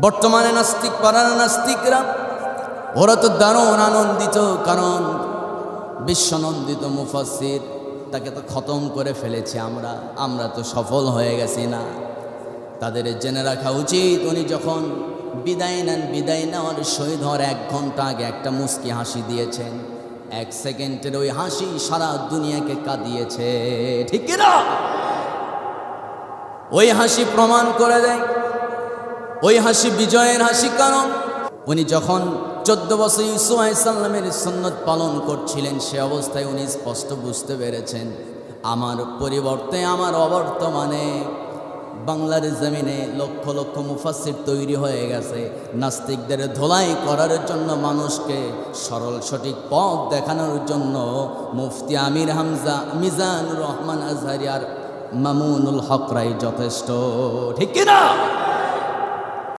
বর্তমানে নাস্তিক পাড়ার নাস্তিকরা ওরা তো দারুণ আনন্দিত, কারণ বিশ্বনন্দিত মুফাসসির তাকে তো খতম করে ফেলেছি আমরা তো সফল হয়ে গেছি না। তাদের জেনে রাখা উচিত, উনি যখন বিদায় নেন, বিদায় নেওয়ার শহীদ হওয়ার 1 ঘন্টা আগে একটা মুস্কি হাসি দিয়েছেন। 1 সেকেন্ডের ওই হাসি সারা দুনিয়াকে কাঁদিয়েছে, ঠিক কিনা? ওই হাসি প্রমাণ করে দেয়, ওই হাসি বিজয়ের হাসি। কারণ উনি যখন 14 বছর ইউসুফ আলাইহিস সালামের সুন্নত পালন করছিলেন, সে অবস্থায় উনি স্পষ্ট বুঝতে পেরেছেন, আমার পরিবর্তে, আমার অবর্তমানে বাংলার জমিনে লক্ষ লক্ষ মুফাসসির তৈরি হয়ে গেছে নাস্তিকদের ধোলাই করার জন্য, মানুষকে সরল সঠিক পথ দেখানোর জন্য। মুফতি আমির হামজা, মিজানুর রহমান আজহারি আর মামুনুল হক রাই যথেষ্ট, ঠিক কিনা?